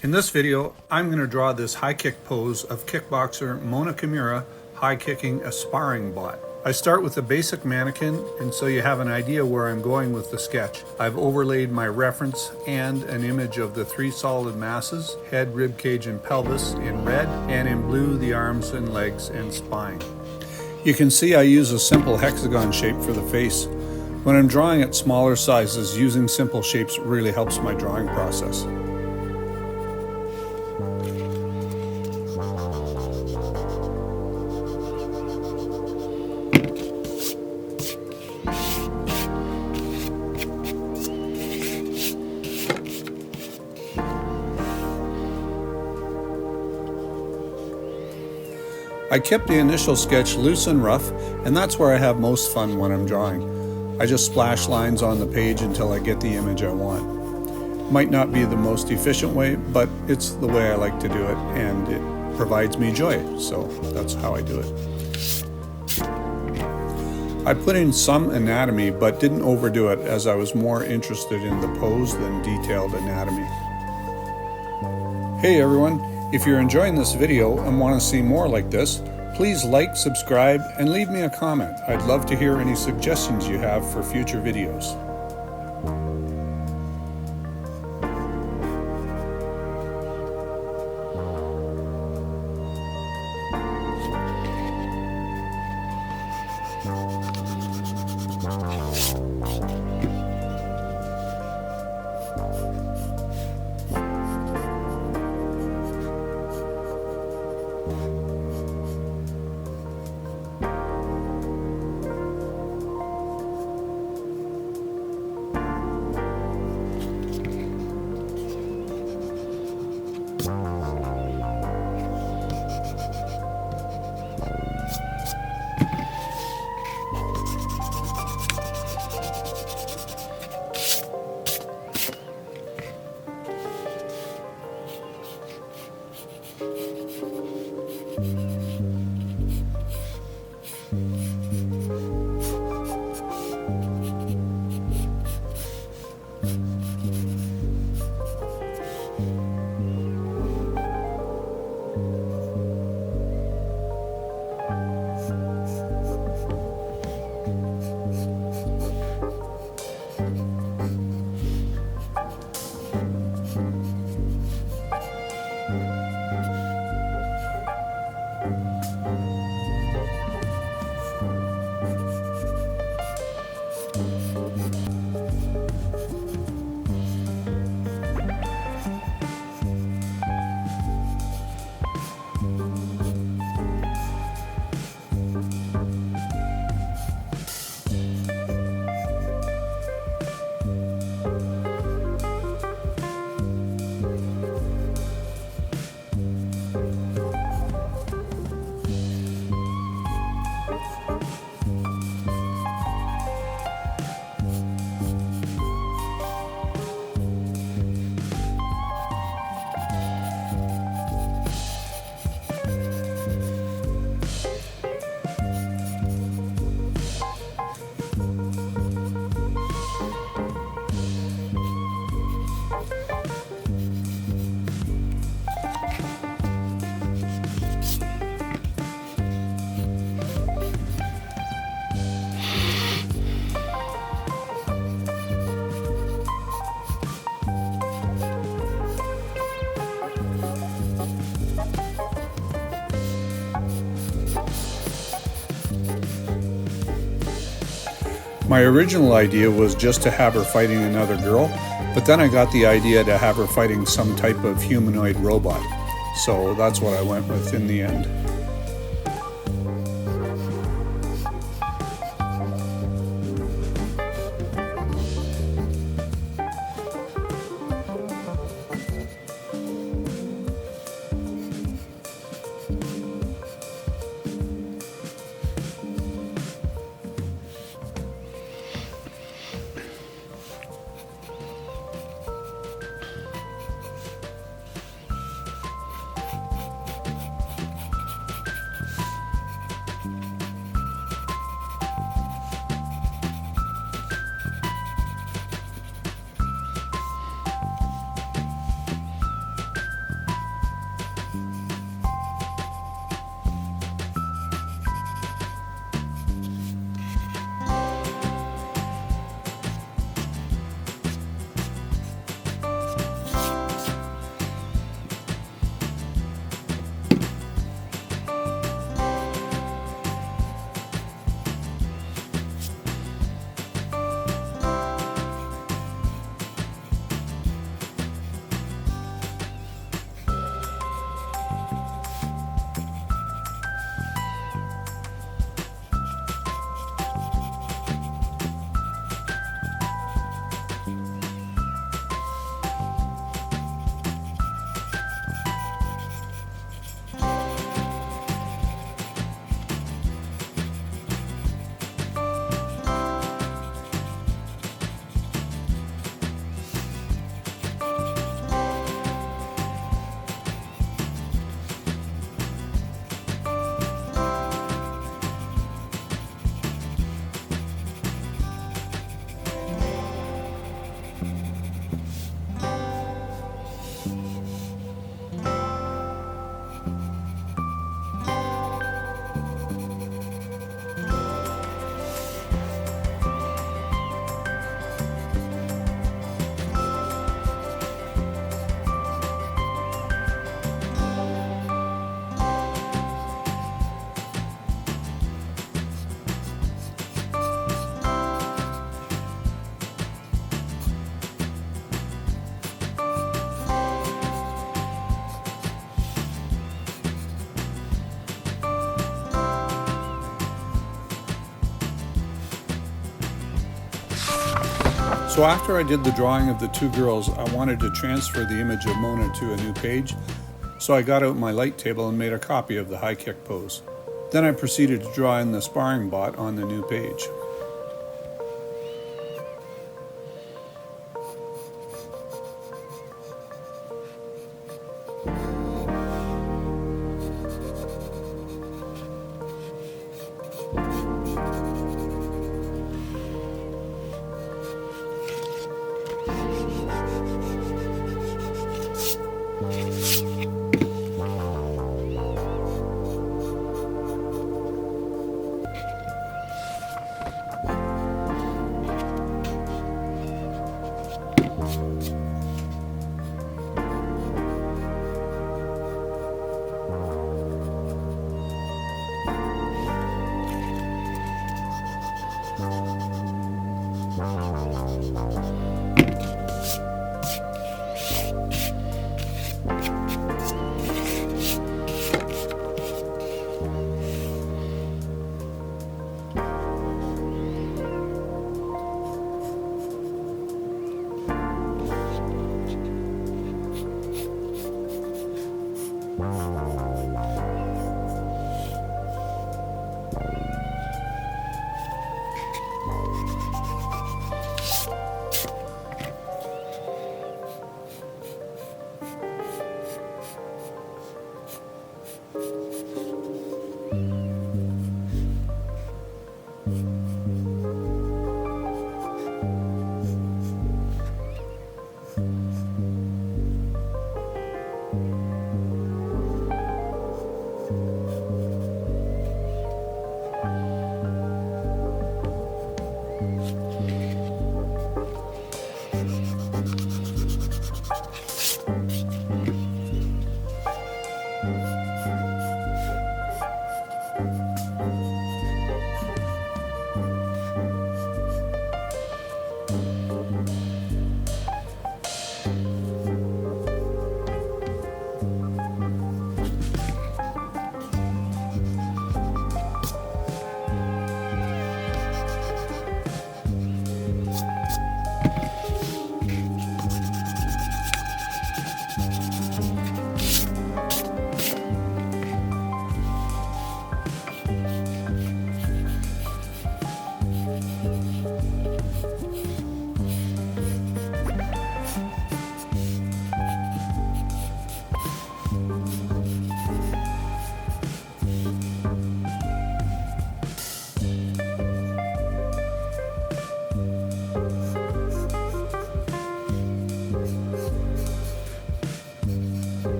In this video, I'm going to draw this high kick pose of kickboxer Mona Kimura high kicking a sparring bot. I start with a basic mannequin, and so you have an idea where I'm going with the sketch. I've overlaid my reference and an image of the three solid masses, head, ribcage, and pelvis in red, and in blue the arms and legs and spine. You can see I use a simple hexagon shape for the face. When I'm drawing at smaller sizes, using simple shapes really helps my drawing process. I kept the initial sketch loose and rough, and that's where I have most fun when I'm drawing. I just splash lines on the page until I get the image I want. Might not be the most efficient way, but it's the way I like to do it, and it provides me joy, so that's how I do it. I put in some anatomy, but didn't overdo it as I was more interested in the pose than detailed anatomy. Hey everyone! If you're enjoying this video and want to see more like this, please like, subscribe, and leave me a comment. I'd love to hear any suggestions you have for future videos. My original idea was just to have her fighting another girl, but then I got the idea to have her fighting some type of humanoid robot. So that's what I went with in the end. So after I did the drawing of the two girls, I wanted to transfer the image of Mona to a new page, so I got out my light table and made a copy of the high kick pose. Then I proceeded to draw in the sparring bot on the new page.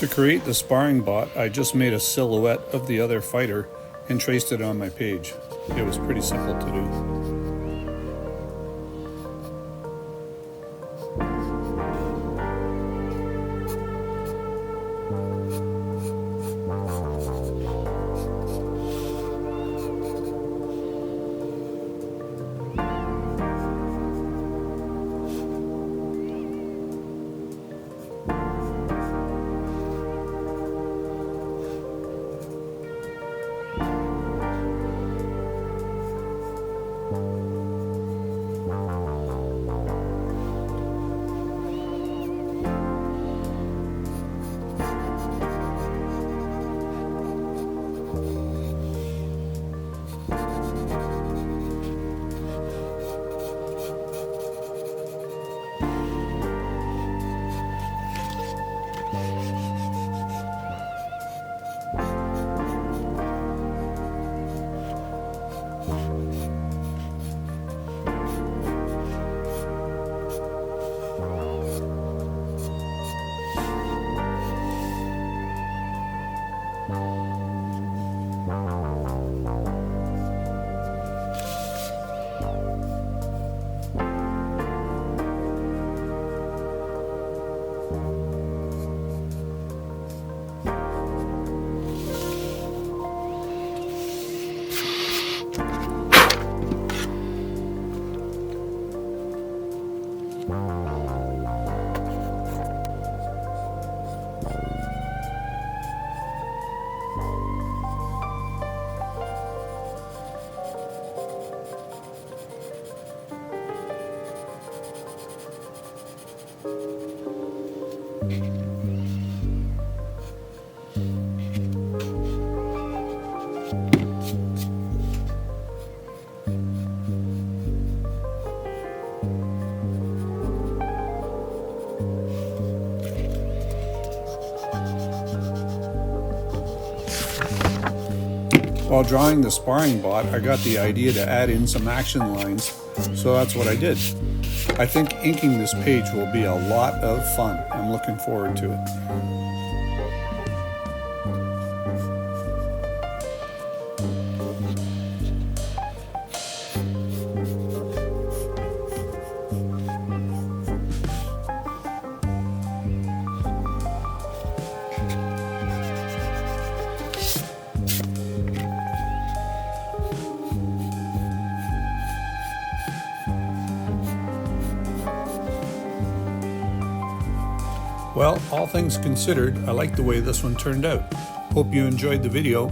To create the sparring bot, I just made a silhouette of the other fighter and traced it on my page. It was pretty simple to do. While drawing the sparring bot, I got the idea to add in some action lines, so that's what I did. I think inking this page will be a lot of fun. I'm looking forward to it. Well, all things considered, I like the way this one turned out. Hope you enjoyed the video.